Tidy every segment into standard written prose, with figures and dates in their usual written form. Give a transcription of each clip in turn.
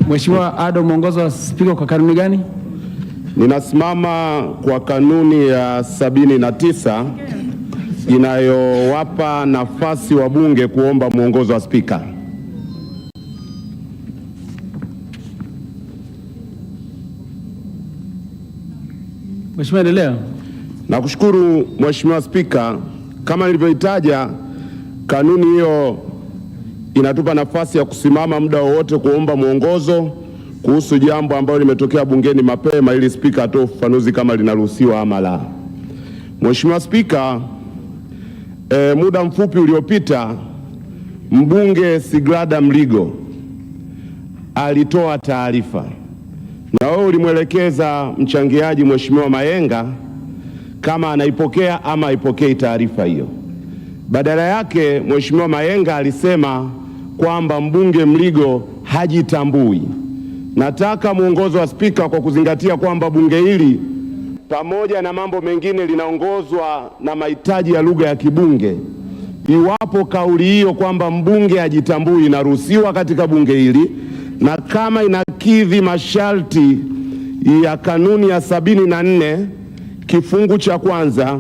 Mheshimiwa Ado, mwongozo wa Spika kwa kanuni gani? Ninasimama kwa kanuni ya 79 inayowapa nafasi wabunge kuomba mwongozo wa Spika. Mheshimiwa, endelea. Nakushukuru Mheshimiwa Spika, kama nilivyoitaja, kanuni hiyo inatupa nafasi ya kusimama muda wowote kuomba mwongozo kuhusu jambo ambalo limetokea bungeni mapema, ili Spika atoe ufafanuzi kama linaruhusiwa ama la. Mheshimiwa Spika, muda mfupi uliopita mbunge Sigrada Mligo alitoa taarifa na wewe ulimwelekeza mchangiaji Mheshimiwa Mayenga kama anaipokea ama haipokei taarifa hiyo. Badala yake Mheshimiwa Mayenga alisema kwamba mbunge Mligo hajitambui. Nataka mwongozo wa Spika, kwa kuzingatia kwamba bunge hili pamoja na mambo mengine linaongozwa na mahitaji ya lugha ya kibunge, iwapo kauli hiyo kwamba mbunge hajitambui inaruhusiwa katika bunge hili, na kama inakidhi masharti ya kanuni ya 74 kifungu cha kwanza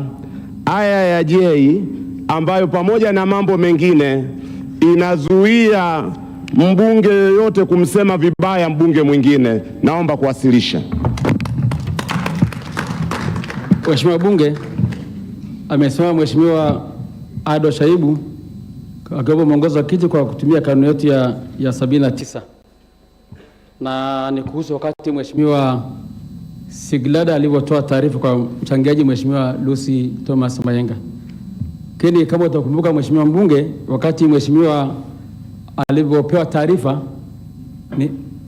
aya ya J, ambayo pamoja na mambo mengine inazuia mbunge yoyote kumsema vibaya mbunge mwingine, naomba kuwasilisha. Mheshimiwa bunge, amesema Mheshimiwa Ado Shaibu akiomba mwongozo wa kiti kwa kutumia kanuni yetu ya 79, na ni kuhusu wakati Mheshimiwa Sigrada alivyotoa taarifa kwa mchangiaji Mheshimiwa Lucy Thomas Mayenga. Lakini kama utakumbuka Mheshimiwa mbunge, wakati Mheshimiwa alivyopewa taarifa,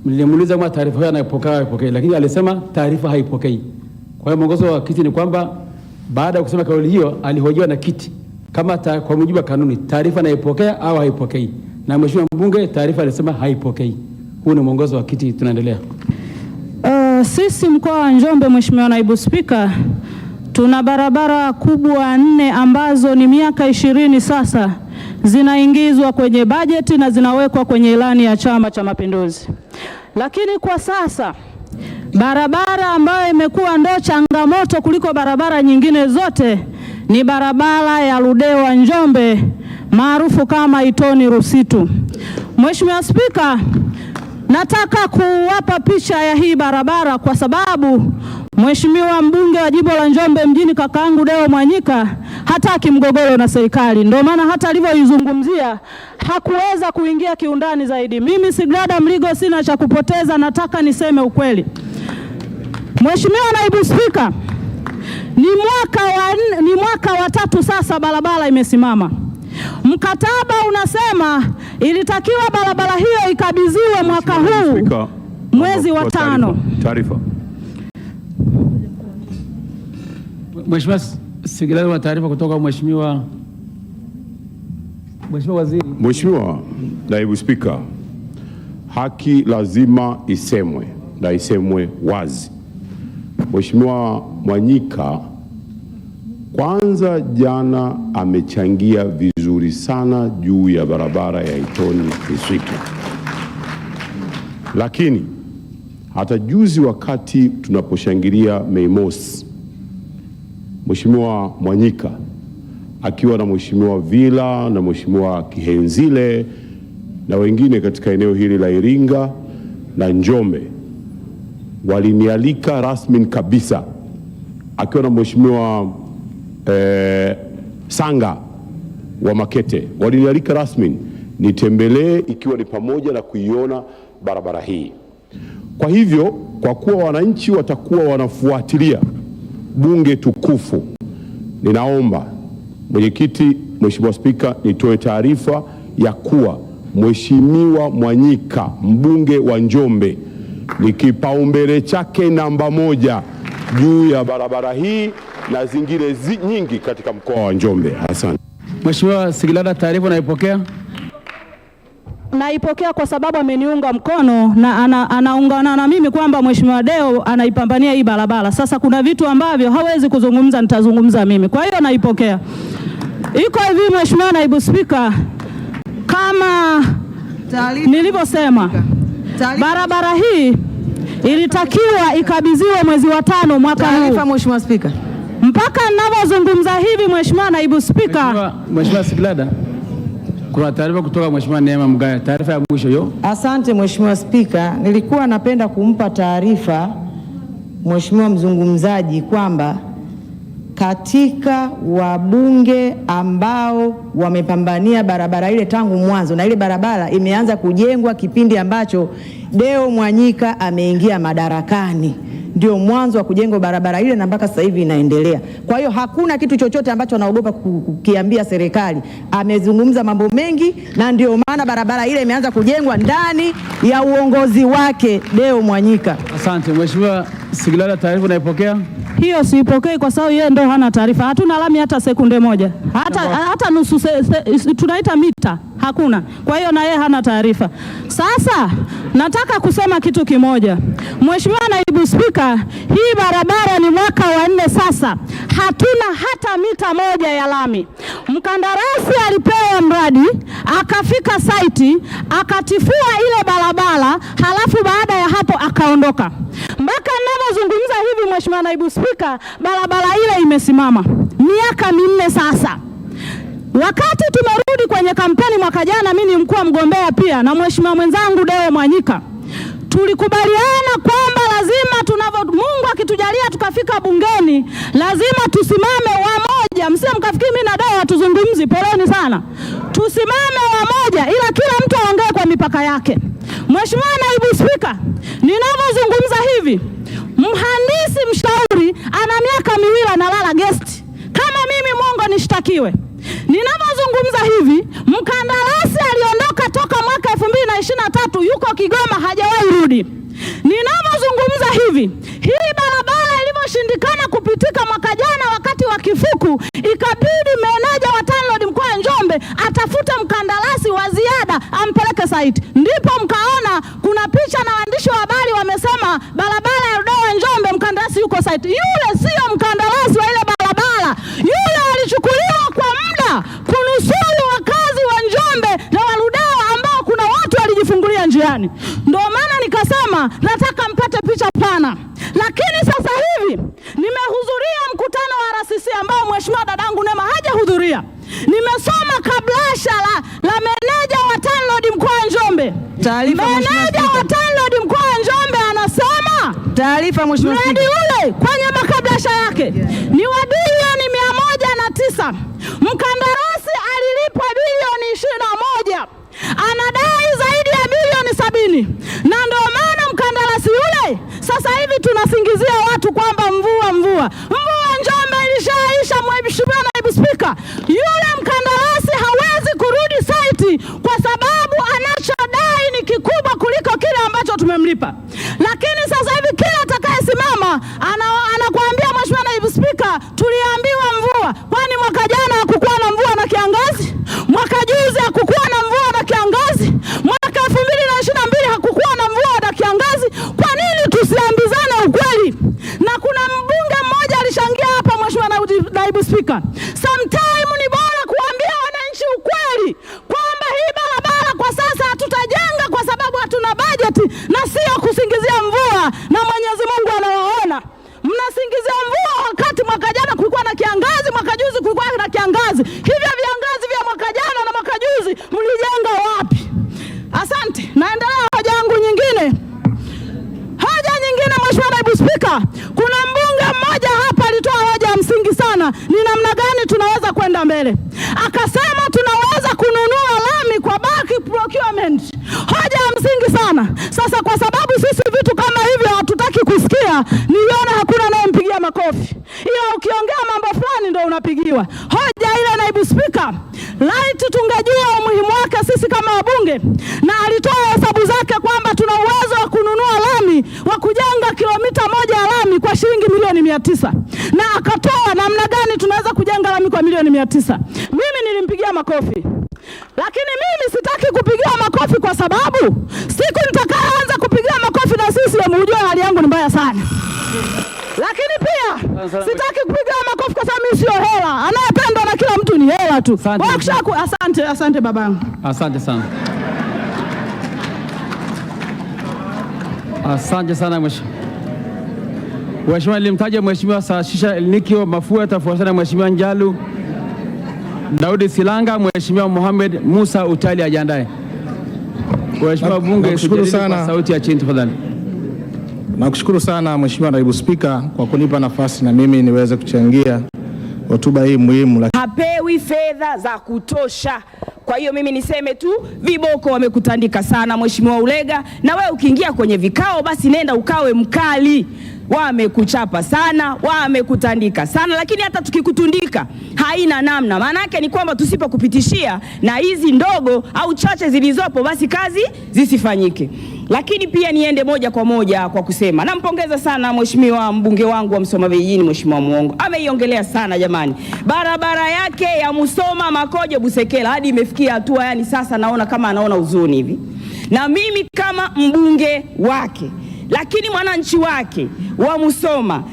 nilimuuliza kama taarifa hiyo anayopokea haipokei, lakini alisema taarifa haipokei. Kwa hiyo mwongozo wa kiti ni kwamba baada ya kusema kauli hiyo alihojiwa na kiti kama kwa mujibu wa kanuni taarifa anaipokea au haipokei, na Mheshimiwa mbunge taarifa alisema haipokei. Huu ni mwongozo wa kiti. Tunaendelea. Sisi mkoa wa Njombe, Mheshimiwa Naibu Spika, tuna barabara kubwa 4 ambazo ni miaka 20 sasa zinaingizwa kwenye bajeti na zinawekwa kwenye ilani ya Chama cha Mapinduzi. Lakini kwa sasa barabara ambayo imekuwa ndo changamoto kuliko barabara nyingine zote ni barabara ya Ludewa Njombe maarufu kama Itoni Rusitu. Mheshimiwa Spika, nataka kuwapa picha ya hii barabara kwa sababu Mheshimiwa mbunge wa jimbo la Njombe mjini kakaangu Deo Mwanyika hataki mgogoro na serikali. Ndio maana hata alivyoizungumzia hakuweza kuingia kiundani zaidi. Mimi Sigrada Mligo sina cha kupoteza, nataka niseme ukweli. Mheshimiwa Naibu Spika, ni mwaka wa 3 sasa barabara imesimama. Mkataba unasema ilitakiwa barabara hiyo ikabidhiwe mwaka huu mwezi wa 5. Taarifa. Mheshimiwa Sigrada, wa taarifa kutoka Mheshimiwa Waziri. Mheshimiwa Naibu Spika, haki lazima isemwe na isemwe wazi. Mheshimiwa Mwanyika kwanza jana amechangia vizuri sana juu ya barabara ya Itoni Rusitu, lakini hata juzi wakati tunaposhangilia Mei Mosi, Mheshimiwa Mwanyika akiwa na Mheshimiwa Vila na Mheshimiwa Kihenzile na wengine katika eneo hili la Iringa na Njombe walinialika rasmi kabisa, akiwa na Mheshimiwa Sanga wa Makete, walinialika rasmi nitembelee, ikiwa ni pamoja na kuiona barabara hii. Kwa hivyo, kwa kuwa wananchi watakuwa wanafuatilia bunge tukufu, ninaomba mwenyekiti, Mheshimiwa Spika, nitoe taarifa ya kuwa Mheshimiwa Mwanyika mbunge wa Njombe ni kipaumbele chake namba 1 juu ya barabara hii na zingine nyingi katika mkoa wa Njombe. Asante. Mheshimiwa Sigrada, taarifa naipokea. Naipokea kwa sababu ameniunga mkono na anaungana na mimi kwamba Mheshimiwa Deo anaipambania hii barabara. Sasa kuna vitu ambavyo hawezi kuzungumza, nitazungumza mimi. Kwa hiyo naipokea. Iko hivi Mheshimiwa Naibu Spika, kama nilivyosema, Barabara hii ilitakiwa ikabidhiwe mwezi wa 5 mwaka huu. Taarifa Mheshimiwa Spika. Mpaka ninavyozungumza hivi Mheshimiwa Naibu Spika. Mheshimiwa Siglada, kuna taarifa kutoka Mheshimiwa Neema Mgaya, taarifa ya mwisho hiyo. Asante Mheshimiwa Spika, nilikuwa napenda kumpa taarifa Mheshimiwa mzungumzaji kwamba katika wabunge ambao wamepambania barabara ile tangu mwanzo, na ile barabara imeanza kujengwa kipindi ambacho Deo Mwanyika ameingia madarakani, ndio mwanzo wa kujengwa barabara ile na mpaka sasa hivi inaendelea. Kwa hiyo hakuna kitu chochote ambacho anaogopa kukiambia serikali. Amezungumza mambo mengi na ndio maana barabara ile imeanza kujengwa ndani ya uongozi wake Deo Mwanyika. Asante Mheshimiwa Siglada, taarifa naipokea. Hiyo siipokei kwa sababu yeye ndo hana taarifa. Hatuna lami hata sekunde moja. Hata nusu tunaita mita hakuna. Kwa hiyo na yeye hana taarifa. Sasa nataka kusema kitu kimoja. Mheshimiwa Naibu Spika, hii barabara ni mwaka wa 4 sasa. Hatuna hata mita moja ya lami. Mkandarasi alipewa mradi, akafika site, akatifua ile barabara, halafu baada ya hapo akaondoka. Mpaka ninapozungumza hivi Mheshimiwa Naibu Spika, barabara ile imesimama miaka 4 sasa. Wakati tumerudi kwenye kampeni mwaka jana, mimi ni mkuu mgombea pia na Mheshimiwa mwenzangu Deo Mwanyika, tulikubaliana kwamba lazima Mungu akitujalia tukafika bungeni, lazima tusimame wamoja. Msije mkafikiri mimi na Deo tuzungumzi, poleni sana. Tusimame wamoja, ila kila mtu aongee kwa mipaka yake. Mheshimiwa Naibu Spika, ninavyozungumza hivi, mhandisi mshauri ana miaka 2 analala guest. Kama mimi Mungu nishtakiwe. Ninavyozungumza hivi, mkandarasi aliondoka toka mwaka 2023 yuko Kigoma hajawahi rudi. Ninavyozungumza hivi, hii barabara ilivyoshindikana kupitika mwaka jana wakati wa kifuku, ikabidi meneja wa TANROADS mkoa wa Njombe atafute mkandarasi wa ziada ampeleke site. Ndipo mkaona kuna picha na waandishi wa habari wamesema barabara ya Ludewa Njombe mkandarasi yuko site. Yule sio mkandarasi wa ile barabara. Yule alichukuliwa kwa muda kunusuru wakazi wa Njombe na wa Ludewa ambao kuna watu walijifungulia njiani. Ndio maana nikasema nataka mpate picha pana. Lakini sasa hivi nimehudhuria mkutano wa RCC ambao Mheshimiwa dadangu Neema hajahudhuria. Nimesoma kablasha la meneja wa TANROADS mkoa wa Njombe. Meneja wa TANROADS mkoa wa Njombe anasema taarifa Mheshimiwa Spika, mradi ule kwenye makablasha yake ni wa bilioni 109. Mkandarasi alilipwa bilioni 21. Anadai zaidi ya bilioni 70. Na ndio maana mkandarasi yule sasa hivi tunasingizia watu kwamba mvua Njombe ilishaisha. Mheshimiwa Naibu Spika, yule mkandarasi hawezi kurudi site kwa sababu anachodai ni kikubwa kuliko kile ambacho tumemlipa. Lakini sasa hivi kila atakayesimama anakuambia Mheshimiwa Naibu Spika, tuliambiwa mvua. Kwani mwaka jana hakukuwa na mvua na kiangazi? Mwaka juzi hakukuwa na mvua na kiangazi? Mwaka 2022 hakukuwa na mvua na kiangazi? Kwa nini tusiambizane ukweli? Na kuna mbunge mmoja alishangia hapa Mheshimiwa Naibu Spika, sometime ni bora kuambia wananchi ukweli kwamba hii barabara kwa sasa hatutajenga kwa sababu hatuna bajeti, na sio kusingizia mvua. Na Mwenyezi Mungu anawaona mnasingizia mvua wakati mwaka jana kulikuwa na kiangazi, mwaka juzi kulikuwa na kiangazi. Hivyo viangazi vya mwaka jana na mwaka juzi mlijenga wapi? Asante. Naendelea hoja yangu nyingine. Hoja nyingine Mheshimiwa Naibu Spika, kuna mbunge mmoja hapa alitoa hoja ya msingi sana, ni namna gani tunaweza kwenda mbele. Akasema tunaweza kununua lami kwa bulk procurement. Hoja ya msingi sana. Sasa kwa sababu sisi vitu kama hivyo hatutaki kusikia, niona hakuna anayempigia makofi. Ila ukiongea mambo fulani ndio unapigiwa. Hoja ile Naibu Spika, light tungejua umuhimu wake sisi kama wabunge, na alitoa hesabu zake kwamba tuna uwezo wa kununua lami wa kujenga kilomita 1 ya lami kwa shilingi milioni 900. Na akatoa namna gani tunaweza kujenga lami kwa milioni 900. Mimi nilimpigia makofi. Lakini mimi sitaki kupigia makofi kwa sababu siku nitakaanza kupigia makofi na sisi mjue hali yangu ni mbaya sana. Lakini pia sitaki kupigia makofi kwa sababu mimi sio hela. Anayependwa na kila mtu ni hela tu. Asante babangu. Asante sana. Asante sana Mheshimiwa, nilimtaja Mheshimiwa Saashisha Elikio Mafua, atafuatana Mheshimiwa Njalu Daudi Silanga. Mheshimiwa Mohamed Musa Utali ajiandae. Mheshimiwa bunge, nakushukuru sana kwa sauti ya chini tafadhali. Nakushukuru sana Mheshimiwa Naibu Spika kwa kunipa nafasi na mimi niweze kuchangia hotuba hii muhimu. Hapewi fedha za kutosha. Kwa hiyo mimi niseme tu viboko wamekutandika sana Mheshimiwa Ulega, na wewe ukiingia kwenye vikao basi nenda ukawe mkali. Wamekuchapa sana, wamekutandika sana, lakini hata tukikutundika haina namna. Maana yake ni kwamba tusipokupitishia na hizi ndogo au chache zilizopo basi kazi zisifanyike. Lakini pia niende moja kwa moja kwa kusema nampongeza sana Mheshimiwa mbunge wangu wa Msoma Vijijini, Mheshimiwa Muongo. Ameiongelea sana jamani. Barabara yake ya Musoma Makojo Busekela hadi imefikia hatua yani sasa naona kama anaona huzuni hivi. Na mimi kama mbunge wake, lakini mwananchi wake wa Musoma,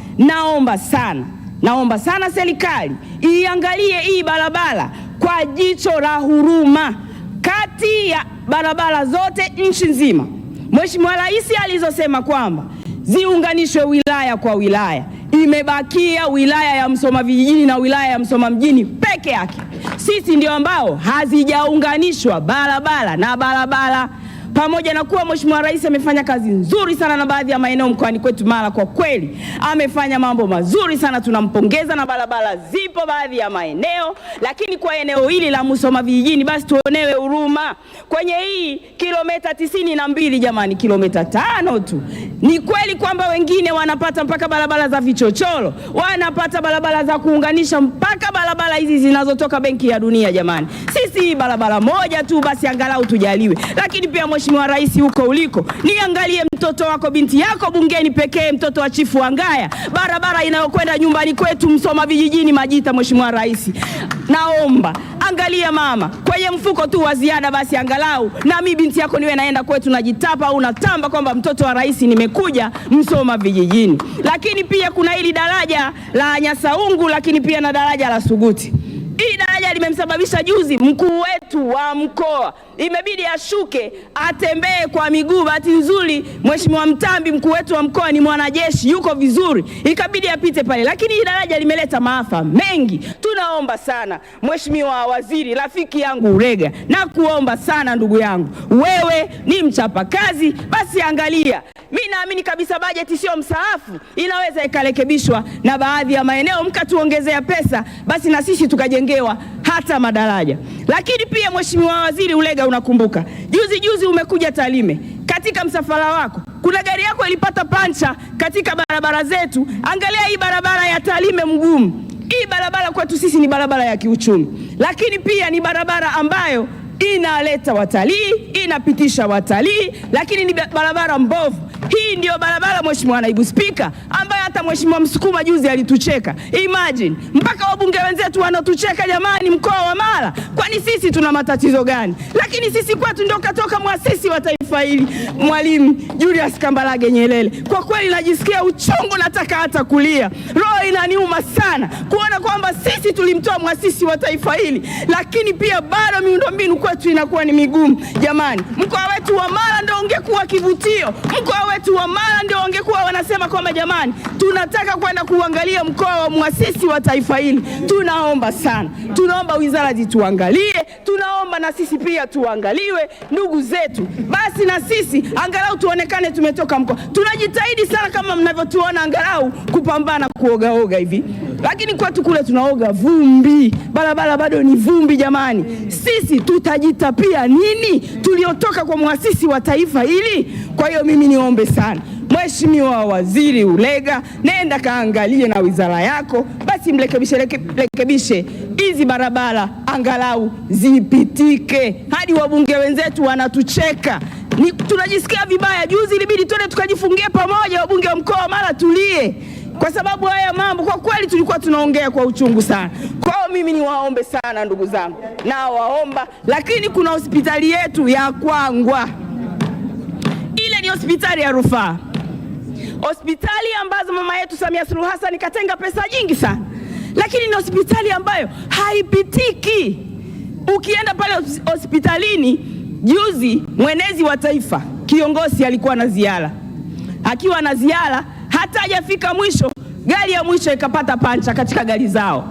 naomba sana serikali iangalie hii barabara kwa jicho la huruma. Kati ya barabara zote nchi nzima, Mheshimiwa Rais alizosema kwamba ziunganishwe wilaya kwa wilaya, imebakia wilaya ya Msoma Vijijini na wilaya ya Msoma Mjini peke yake. Sisi ndio ambao hazijaunganishwa barabara na barabara. Pamoja na kuwa Mheshimiwa Rais amefanya kazi nzuri sana na baadhi ya maeneo mkoani kwetu Mara, kwa kweli amefanya mambo mazuri sana, tunampongeza, na barabara zipo baadhi ya maeneo, lakini kwa eneo hili la Msoma Vijijini basi tuonewe huruma. Kwenye hii kilomita 92 jamani, kilomita 5 tu. Ni kweli kwamba wengine wanapata mpaka barabara za vichochoro, wanapata barabara za kuunganisha mpaka barabara hizi zinazotoka Benki ya Dunia jamani. Sisi barabara moja tu basi angalau tujaliwe. Lakini pia Mheshimiwa Rais, huko uliko niangalie mtoto wako, binti yako bungeni pekee, mtoto wa Chifu Wangaya, barabara inayokwenda nyumbani kwetu Msoma Vijijini Majita. Mheshimiwa Rais, naomba angalia mama, kwenye mfuko tu wa ziada basi angalau na mimi binti yako niwe naenda kwetu najitapa au natamba kwamba mtoto wa rais nimekuja Msoma Vijijini. Lakini pia kuna hili daraja la Nyasaungu, lakini pia na daraja la Suguti. Hii daraja limemsababisha juzi mkuu wetu wa mkoa imebidi ashuke atembee kwa miguu. Bahati nzuri Mheshimiwa Mtambi mkuu wetu wa mkoa ni mwanajeshi, yuko vizuri, ikabidi apite pale. Lakini hii daraja limeleta maafa mengi. Tunaomba sana Mheshimiwa Waziri, rafiki yangu Ulega, na kuomba sana ndugu yangu, wewe ni mchapakazi, basi angalia. Mimi naamini kabisa bajeti sio msaafu, inaweza ikarekebishwa na baadhi ya maeneo mkatuongezea pesa, basi na sisi tukajengewa hata madaraja. Lakini pia Mheshimiwa Waziri Ulega, unakumbuka juzi umekuja Tarime, katika msafara wako kuna gari yako ilipata pancha katika barabara zetu. Angalia hii barabara ya Tarime Mgumu. Hii barabara kwetu sisi ni barabara ya kiuchumi, lakini pia ni barabara ambayo inaleta watalii, inapitisha watalii, lakini ni barabara mbovu. Hii ndio barabara Mheshimiwa Naibu Spika ambaye hata Mheshimiwa Msukuma juzi alitucheka. Imagine, mpaka wabunge wenzetu wanatucheka jamani, mkoa wa Mara. Kwani sisi tuna matatizo gani? Lakini sisi kwetu ndio katoka muasisi wa taifa hili, Mwalimu Julius Kambarage Nyerere. Kwa kweli najisikia uchungu, nataka hata kulia. Roho inaniuma sana kuona kwamba sisi tulimtoa muasisi wa taifa hili, lakini pia bado miundombinu kwetu inakuwa ni migumu. Jamani, mkoa wetu wa Mara ndio ungekuwa kivutio. Mkoa wetu wa Mara ndio ungekuwa wanasema kwamba jamani, tunataka kwenda kuangalia mkoa wa muasisi wa taifa hili. Tunaomba sana, tunaomba wizara zituangalie, tunaomba na sisi pia tuangaliwe ndugu zetu, basi na sisi angalau tuonekane tumetoka mkoa. Tunajitahidi sana kama mnavyotuona angalau kupambana kuogaoga hivi, lakini kwetu kule tunaoga vumbi, barabara bado ni vumbi jamani. Sisi tutajitapia nini tuliotoka kwa muasisi wa taifa hili? Kwa hiyo mimi niombe sana Mheshimiwa Waziri Ulega, nenda kaangalie na wizara yako, basi mrekebishe hizi barabara angalau zipitike. Hadi wabunge wenzetu wanatucheka, tunajisikia vibaya. Juzi ilibidi twende tukajifungie pamoja wabunge wa mkoa Mara tulie, kwa sababu haya mambo kwa kweli tulikuwa tunaongea kwa uchungu sana. Kwa hiyo mimi niwaombe sana ndugu zangu, na waomba. Lakini kuna hospitali yetu ya Kwangwa, ile ni hospitali ya rufaa, hospitali ambazo mama yetu Samia Suluhu Hassan katenga pesa nyingi sana, lakini ni hospitali ambayo haipitiki. Ukienda pale hospitalini, juzi mwenezi wa taifa kiongozi alikuwa na ziara, akiwa na ziara, hata hajafika mwisho, gari ya mwisho ikapata pancha katika gari zao.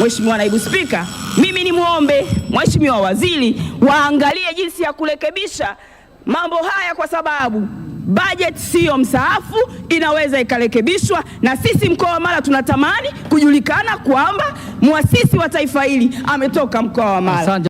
Mheshimiwa Naibu Spika, mimi ni muombe Mheshimiwa Waziri waangalie jinsi ya kurekebisha mambo haya, kwa sababu budget sio msaafu, inaweza ikarekebishwa, na sisi mkoa wa Mara tunatamani kujulikana kwamba muasisi wa taifa hili ametoka mkoa wa Mara.